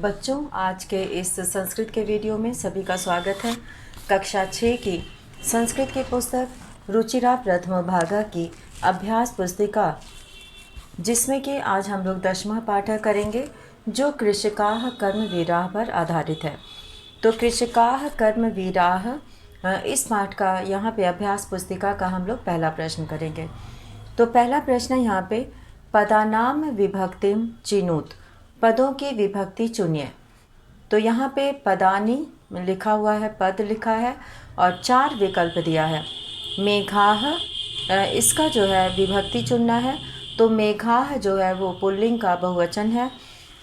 बच्चों, आज के इस संस्कृत के वीडियो में सभी का स्वागत है। कक्षा 6 की संस्कृत की पुस्तक रुचिरा प्रथम भागा की अभ्यास पुस्तिका, जिसमें कि आज हम लोग 10वां पाठ करेंगे, जो कृषकाः कर्मवीराः पर आधारित है। तो कृषकाः कर्मवीराः इस पाठ का यहाँ पे अभ्यास पुस्तिका का हम लोग पहला प्रश्न करेंगे। तो पहला प्रश्न है यहाँ पे, पदानाम विभक्तिम चिनुत, पदों की विभक्ति चुनिए। तो यहाँ पे पदानी लिखा हुआ है, पद लिखा है और 4 विकल्प दिया है। मेघाः, इसका जो है विभक्ति चुनना है। तो मेघाः जो है वो पुल्लिंग का बहुवचन है,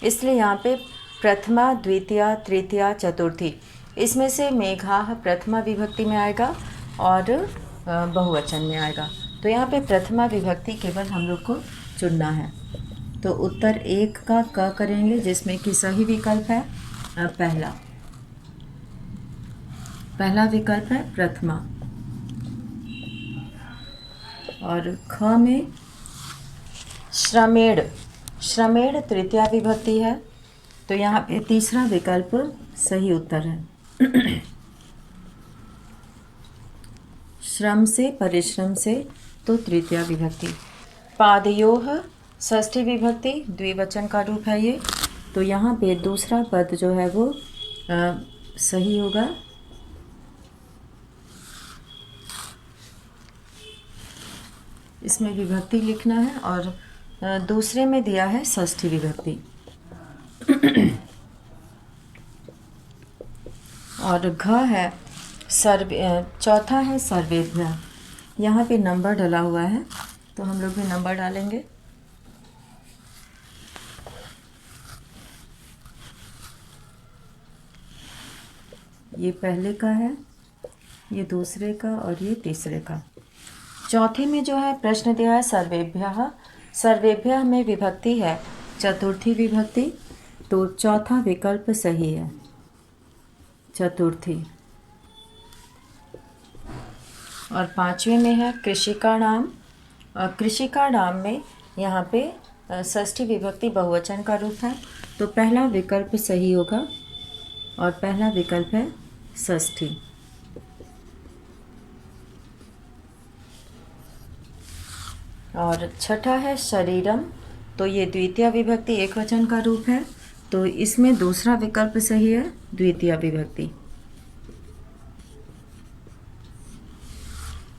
इसलिए यहाँ पे प्रथमा, द्वितीया, तृतीया, चतुर्थी, इसमें से मेघाः प्रथमा विभक्ति में आएगा और बहुवचन में आएगा। तो यहाँ पे प्रथमा विभक्ति केवल हम लोग को चुनना है। तो उत्तर 1 का क करेंगे, जिसमें कि सही विकल्प है पहला विकल्प है प्रथमा। और ख में श्रमेण, श्रमेण तृतीया विभक्ति है, तो यहाँ पे तीसरा विकल्प सही उत्तर है। श्रम से, परिश्रम से, तो तृतीया विभक्ति। पादयोः षष्ठी विभक्ति, द्विवचन का रूप है ये, तो यहाँ पे दूसरा पद जो है वो सही होगा। इसमें विभक्ति लिखना है और दूसरे में दिया है षष्ठी विभक्ति। और घ है चौथा है सर्वेभ्यः, यहाँ पे नंबर डला हुआ है, तो हम लोग भी नंबर डालेंगे। ये पहले का है, ये दूसरे का और ये तीसरे का। चौथे में जो है प्रश्न दिया है सर्वेभ्यः, सर्वेभ्यः में विभक्ति है चतुर्थी विभक्ति, तो चौथा विकल्प सही है, चतुर्थी। और पांचवें में है कृषिका नाम, कृषिका नाम में यहाँ पे षष्ठी विभक्ति बहुवचन का रूप है, तो पहला विकल्प सही होगा और पहला विकल्प है षष्ठी। और छठा है शरीरम, तो ये द्वितीय विभक्ति एकवचन का रूप है, तो इसमें दूसरा विकल्प सही है, द्वितीय विभक्ति।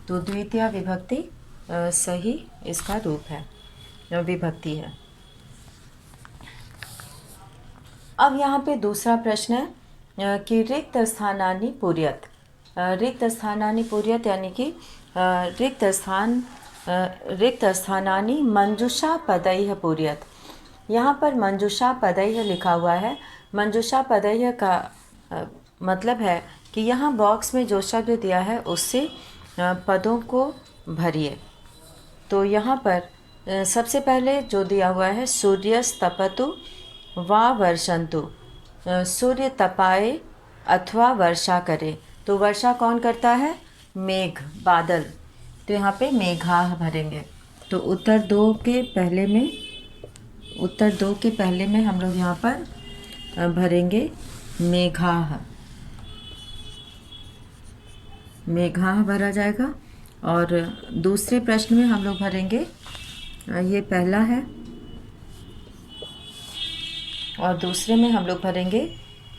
तो द्वितीय विभक्ति सही इसका रूप है, विभक्ति है। अब यहाँ पे दूसरा प्रश्न है कि रिक्त स्थानानि पूर्यत, रिक्त स्थानानि पूर्यत यानी कि रिक्त स्थानानि मंजूषा पदैः पूर्यत। यहाँ पर मंजूषा पदैः लिखा हुआ है। मंजूषा पदैः का मतलब है कि यहाँ बॉक्स में जो शब्द दिया है उससे पदों को भरिए। तो यहाँ पर सबसे पहले जो दिया हुआ है, सूर्यस्तपतु वा वर्षन्तु, सूर्य तपाए अथवा वर्षा करे, तो वर्षा कौन करता है? मेघ, बादल। तो यहाँ पे मेघाः भरेंगे। तो उत्तर 2 के पहले में हम लोग यहाँ पर भरेंगे मेघाः, मेघाः भरा जाएगा। और दूसरे प्रश्न में हम लोग भरेंगे, ये पहला है, और दूसरे में हम लोग भरेंगे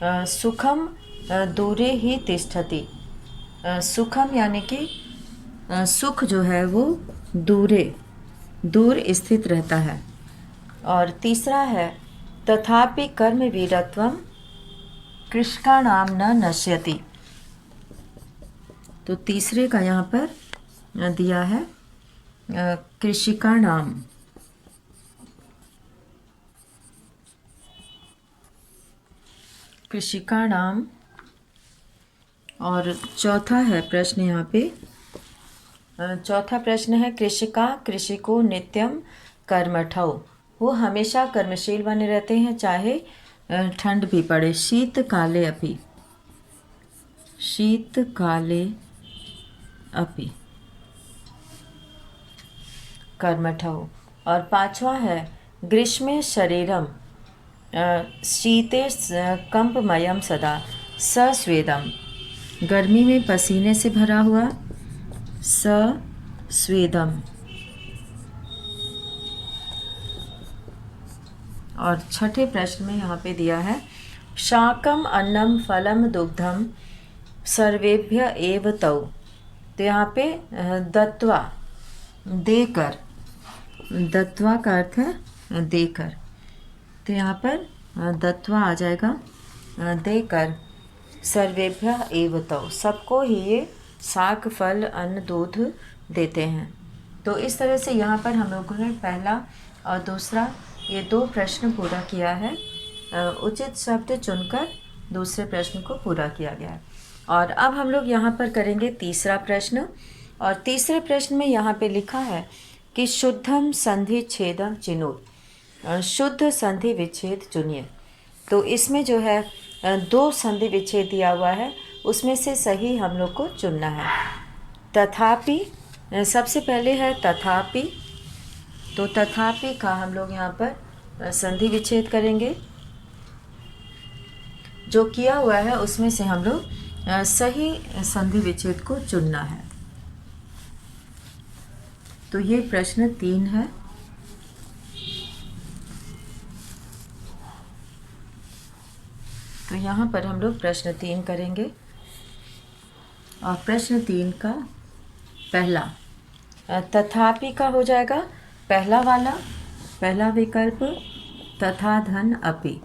सुखम दूरे ही तिष्ठति। सुखम यानी कि सुख जो है वो दूर स्थित रहता है। और तीसरा है तथापि कर्मवीरत्वम कृषकाणां न नश्यति, तो तीसरे का यहाँ पर दिया है कृषिकाणाम। कृषिकाणाम। और चौथा है प्रश्न यहाँ पे, चौथा प्रश्न है कृषिका कृषिको नित्यम कर्मठौ, वो हमेशा कर्मशील बने रहते हैं चाहे ठंड भी पड़े। शीतकाले अपि, शीतकाले अपि कर्मठौ। और पांचवा है ग्रीष्मे शरीरम, शीते कंपमयम सदा सस्वेदम, गर्मी में पसीने से भरा हुआ, सस्वेदम। और छठे प्रश्न में यहाँ पे दिया है शाकम अन्नम फलम दुग्धम सर्वेभ्य एव तौ। तो यहाँ पे दत्वा, देकर, दत्वा का अर्थ है देकर, तो यहाँ पर दत्वा आ जाएगा, देकर, सर्वेभ्य एव तौ, सबको ही ये शाक फल अन्न दूध देते हैं। तो इस तरह से यहाँ पर हम लोगों ने पहला और दूसरा ये 2 प्रश्न पूरा किया है। उचित शब्द चुनकर दूसरे प्रश्न को पूरा किया गया है। और अब हम लोग यहाँ पर करेंगे तीसरा प्रश्न। और तीसरे प्रश्न में यहाँ पे लिखा है कि शुद्धम संधि छेदम चिनुत, शुद्ध संधि विच्छेद चुनिए। तो इसमें जो है 2 संधि विच्छेद दिया हुआ है, उसमें से सही हम लोग को चुनना है। तथापि, सबसे पहले है तथापि, तो तथापि का हम लोग यहाँ पर संधि विच्छेद करेंगे। जो किया हुआ है उसमें से हम लोग सही संधि विच्छेद को चुनना है। तो ये प्रश्न 3 है। तो यहाँ पर हम लोग प्रश्न 3 करेंगे। और प्रश्न 3 का पहला तथापि का हो जाएगा पहला वाला, पहला विकल्प तथा धन अपि।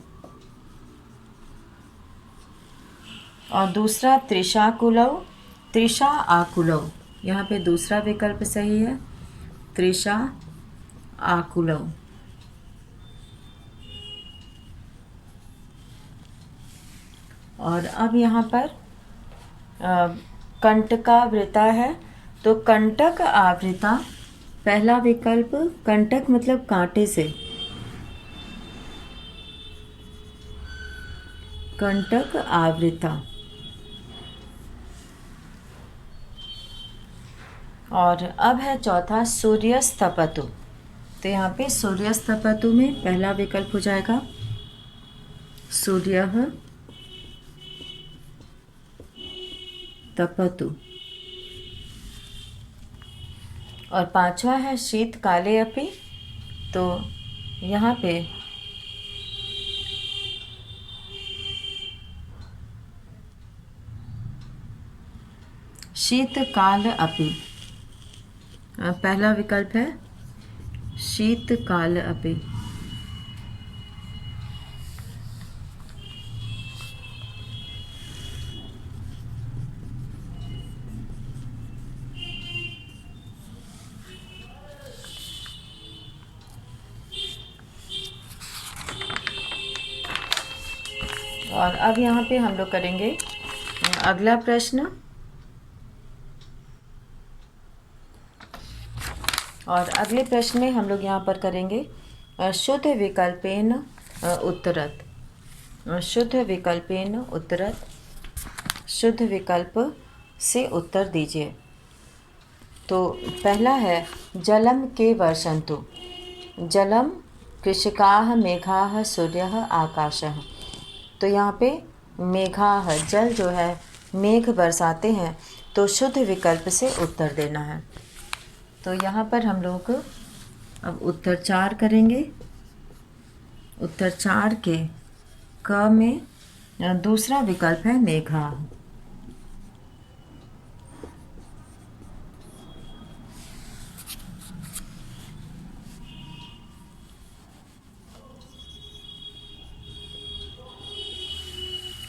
और दूसरा त्रिशाकुलौ, त्रिशा आकुलौ, यहाँ पे दूसरा विकल्प सही है, त्रिशा आकुलौ। और अब यहाँ पर कंटकावृता है, तो कंटक आवृता, पहला विकल्प कंटक मतलब कांटे से, कंटक आवृता। और अब है चौथा सूर्यस्तपतु। तो यहाँ पे सूर्यस्तपतु में पहला विकल्प हो जाएगा सूर्यः तपतु। और पांचवा है शीतकाले अपि। तो यहाँ पे शीतकाल अपि, पहला विकल्प है शीतकाल अपि। और अब यहाँ पे हम लोग करेंगे अगला प्रश्न। और अगले प्रश्न में हम लोग यहाँ पर करेंगे शुद्ध विकल्पेन उत्तरत, शुद्ध विकल्पेन उत्तरत, शुद्ध विकल्प से उत्तर दीजिए। तो पहला है जलम के वर्षन्तु, जलम कृषकाः मेघाः सूर्यः आकाशः। तो यहाँ पे मेघाः, जल जो है मेघ बरसाते हैं, तो शुद्ध विकल्प से उत्तर देना है। तो यहाँ पर हम लोग अब उत्तर 4 करेंगे। उत्तर 4 के क में दूसरा विकल्प है मेघा।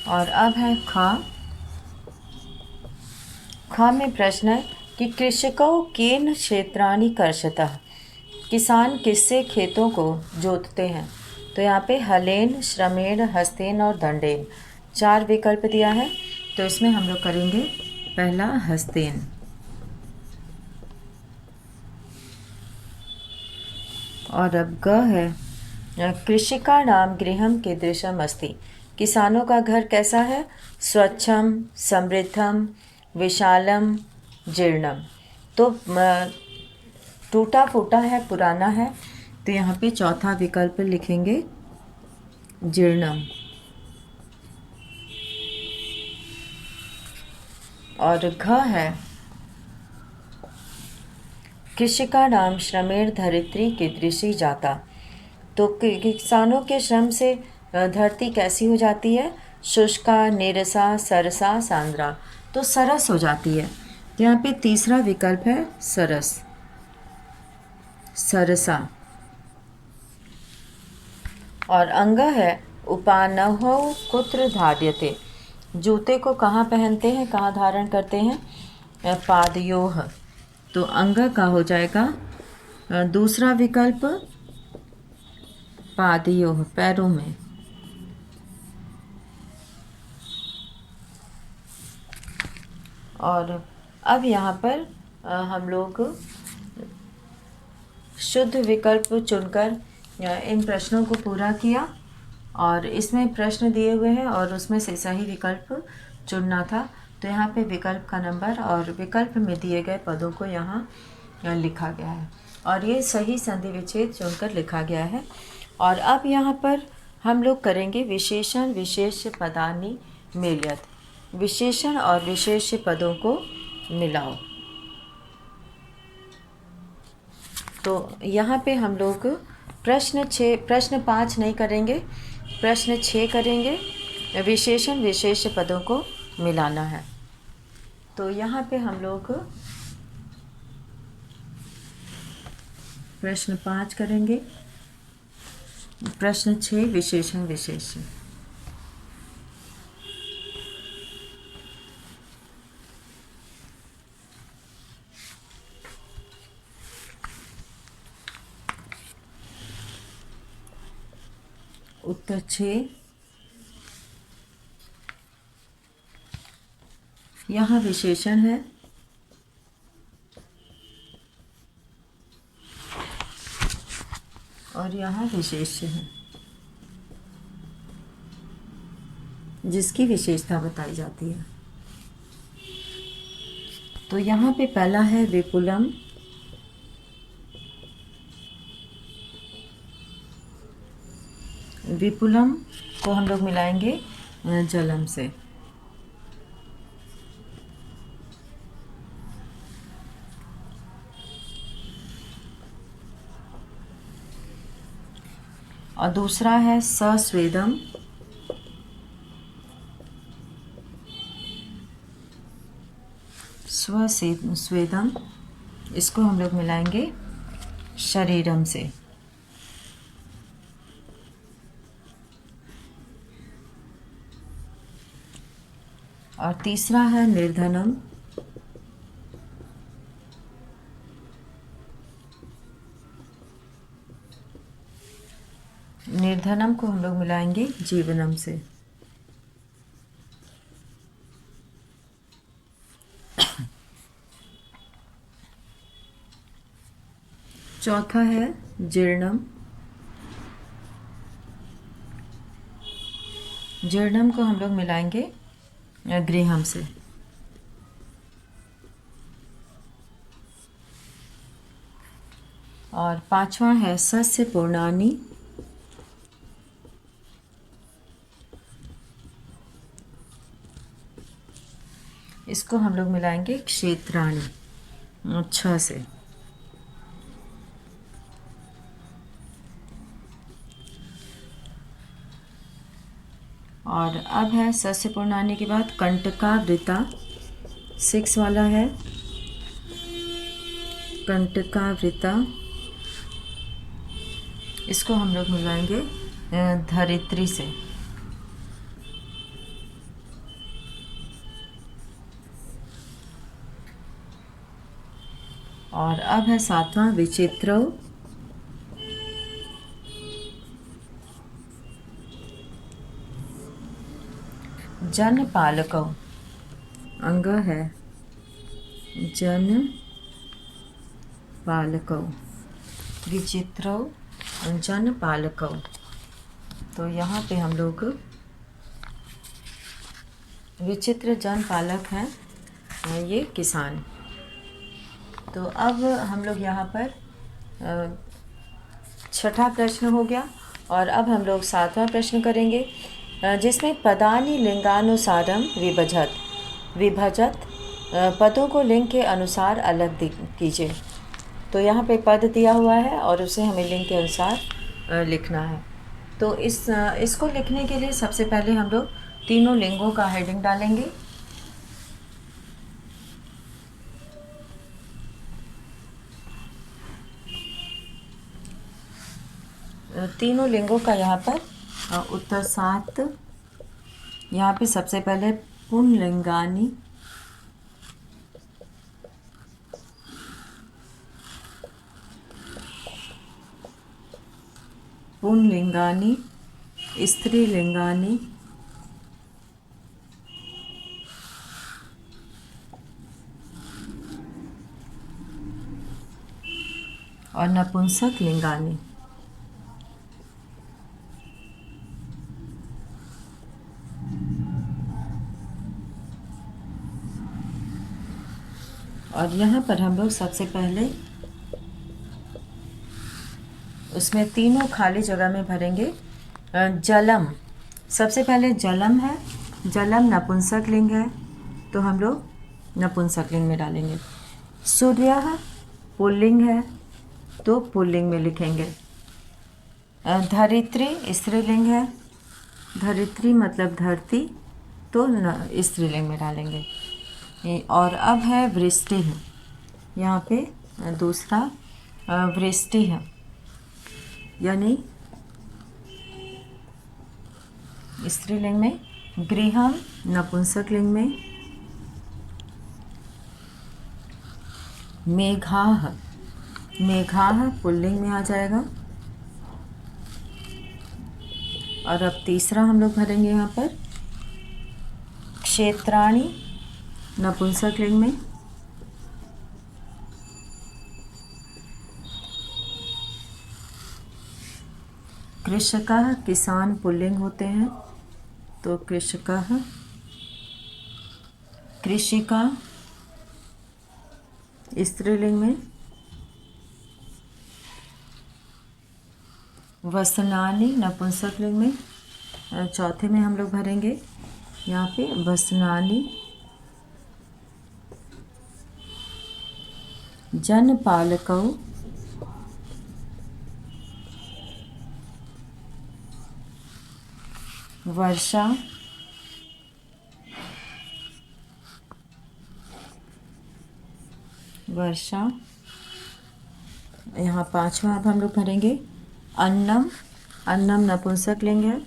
और अब है ख। ख में प्रश्न है कि कृषकों केन क्षेत्राणि कर्षतः, किसान किससे खेतों को जोतते हैं। तो यहाँ पे हलेन, श्रमेण, हस्तेन और दंडेन 4 विकल्प दिया है। तो इसमें हम लोग करेंगे पहला हस्तेन। और अब ग है कृषिका नाम गृहम कीदृशम अस्ति, किसानों का घर कैसा है, स्वच्छम, समृद्धम, विशालम, जीर्णम। तो टूटा फूटा है, पुराना है। तो यहाँ पे चौथा विकल्प लिखेंगे जीर्णम। और घ है कृषिकाणाम श्रमेण धरित्री कीदृशी जाता। तो किसानों के श्रम से धरती कैसी हो जाती है? शुष्का, नीरसा, सरसा, सांद्रा। तो सरस हो जाती है। तो यहाँ पे तीसरा विकल्प है सरस, सरसा। और अंग है उपानहौ कुत्र धार्यते। जूते को कहाँ पहनते हैं, कहाँ धारण करते हैं? पादयोह। तो अंग का हो जाएगा दूसरा विकल्प पादयोह, पैरों में। और अब यहाँ पर हम लोग शुद्ध विकल्प चुनकर इन प्रश्नों को पूरा किया। और इसमें प्रश्न दिए हुए हैं और उसमें से सही विकल्प चुनना था। तो यहाँ पे विकल्प का नंबर और विकल्प में दिए गए पदों को यहाँ लिखा गया है और ये सही संधि विच्छेद चुनकर लिखा गया है। और अब यहाँ पर हम लोग करेंगे विशेषण विशेष्य पदानि मेलयत। विशेषण और विशेष्य पदों को मिलाओ। तो यहाँ पे हम लोग प्रश्न 5 नहीं करेंगे, प्रश्न 6 करेंगे। विशेषण विशेष्य पदों को मिलाना है। तो यहाँ पे हम लोग प्रश्न 5 करेंगे, प्रश्न 6 विशेषण विशेष्य। उत्तर 6। यहाँ विशेषण है और यहाँ विशेष्य है जिसकी विशेषता बताई जाती है। तो यहाँ पे पहला है विपुलम। विपुलम को हम लोग मिलाएंगे जलम से। और दूसरा है सस्वेदम। स्वस्वेदम, इसको हम लोग मिलाएंगे शरीरम से। और तीसरा है निर्धनम। निर्धनम को हम लोग मिलाएंगे जीवनम से। चौथा है जीर्णम। जीर्णम को हम लोग मिलाएंगे गृहम से। और पांचवा है सस्य पूर्णानि। इसको हम लोग मिलाएंगे क्षेत्राणि, 6 से। और अब है सस्य पूर्णानि के बाद कंटकावृता, 6 वाला है कंटकावृता। इसको हम लोग मिलाएंगे धरित्री से। और अब है 7वां विचित्रौ। जन पालकौ, अंग है जन पालकौ। विचित्रौ जन पालकौ। तो यहाँ पे हम लोग विचित्र जन पालक हैं ये किसान। तो अब हम लोग यहाँ पर 6ठा प्रश्न हो गया और अब हम लोग 7वां प्रश्न करेंगे, जिसमें पदानि लिंगानुसारम विभजत पदों को लिंग के अनुसार अलग कीजिए। तो यहाँ पे पद दिया हुआ है और उसे हमें लिंग के अनुसार लिखना है। तो इसको लिखने के लिए सबसे पहले हम लोग तीनों लिंगों का हेडिंग डालेंगे। तीनों लिंगों का यहाँ पर उत्तर 7। यहाँ पे सबसे पहले पुंलिंगानि, पुंलिंगानि, स्त्रीलिंगानि, और नपुंसक लिंगानि। और यहाँ पर हम लोग सबसे पहले उसमें तीनों खाली जगह में भरेंगे जलम। सबसे पहले जलम है, जलम नपुंसक लिंग है तो हम लोग नपुंसक लिंग में डालेंगे। सूर्यः पुल्लिंग है तो पुल्लिंग में लिखेंगे। धरित्री स्त्रीलिंग है, धरित्री मतलब धरती, तो स्त्रीलिंग में डालेंगे। और अब है वृष्टि है, यहाँ पे दूसरा वृष्टि है, यानी स्त्रीलिंग में। गृहम नपुंसक लिंग में। मेघाः, मेघाः पुल्लिंग में आ जाएगा। और अब तीसरा हम लोग भरेंगे यहाँ पर क्षेत्राणि नपुंसक लिंग में। कृषकः किसान पुल्लिंग होते हैं तो कृषकः। कृषिका स्त्रीलिंग में। वसनानि नपुंसक लिंग में। चौथे में हम लोग भरेंगे यहाँ पे वसनानि। जनपालकौ वर्षा। वर्षा। यहाँ पांचवा अब हम लोग भरेंगे अन्नम। अन्नम नपुंसक लिंग है।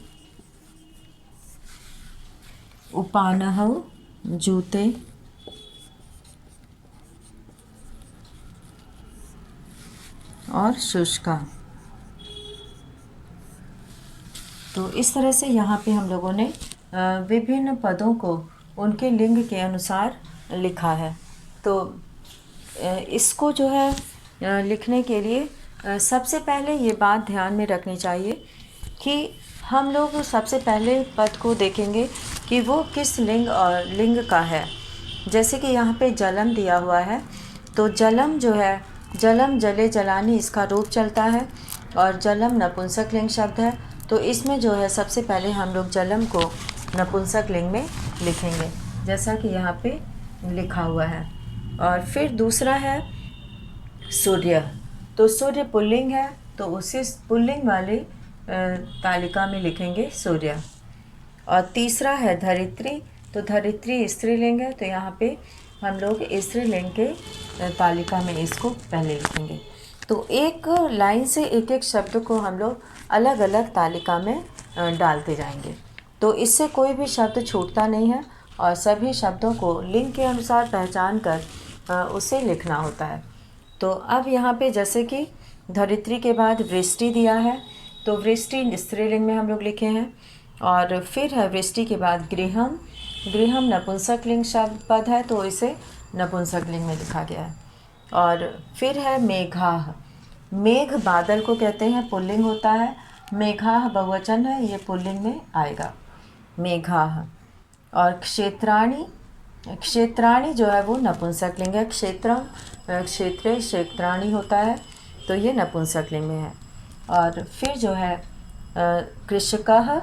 उपानहौ जूते। और शुष्का। तो इस तरह से यहाँ पे हम लोगों ने विभिन्न पदों को उनके लिंग के अनुसार लिखा है। तो इसको जो है लिखने के लिए सबसे पहले ये बात ध्यान में रखनी चाहिए कि हम लोग सबसे पहले पद को देखेंगे कि वो किस लिंग का है। जैसे कि यहाँ पे जलम दिया हुआ है तो जलम जो है, जलम जले जलानी इसका रूप चलता है और जलम नपुंसक लिंग शब्द है। तो इसमें जो है सबसे पहले हम लोग जलम को नपुंसक लिंग में लिखेंगे जैसा कि यहाँ पे लिखा हुआ है। और फिर दूसरा है सूर्य। तो सूर्य पुल्लिंग है तो उसी पुल्लिंग वाली तालिका में लिखेंगे सूर्य। और तीसरा है धरित्री। तो धरित्री स्त्रीलिंग है तो यहाँ पे हम लोग स्त्रीलिंग के तालिका में इसको पहले लिखेंगे। तो एक लाइन से एक एक शब्द को हम लोग अलग अलग तालिका में डालते जाएंगे। तो इससे कोई भी शब्द छूटता नहीं है और सभी शब्दों को लिंग के अनुसार पहचान कर उसे लिखना होता है। तो अब यहाँ पे जैसे कि धरित्री के बाद वृष्टि दिया है तो वृष्टि स्त्रीलिंग में हम लोग लिखे हैं। और फिर है वृष्टि के बाद गृहम। गृहम नपुंसक लिंग शब्द पद है तो इसे नपुंसक लिंग में लिखा गया है। और फिर है मेघाः। मेघ बादल को कहते हैं, पुल्लिंग होता है। मेघाः बहुवचन है, ये पुल्लिंग में आएगा मेघाः। और क्षेत्राणि। क्षेत्राणि जो है वो नपुंसक लिंग है। क्षेत्रम क्षेत्रे क्षेत्राणि होता है तो ये नपुंसक लिंग में है। और फिर जो है कृषकः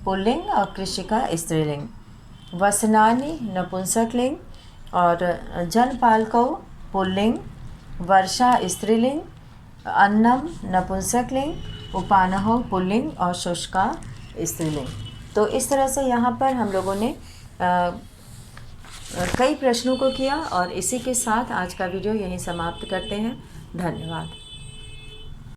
पुल्लिंग और कृषिका स्त्रीलिंग, वसनानि नपुंसकलिंग और जनपालकौ पुल्लिंग, वर्षा स्त्रीलिंग, अन्नम नपुंसकलिंग, उपानहौ पुल्लिंग और शुष्का स्त्रीलिंग। तो इस तरह से यहाँ पर हम लोगों ने कई प्रश्नों को किया और इसी के साथ आज का वीडियो यहीं समाप्त करते हैं। धन्यवाद।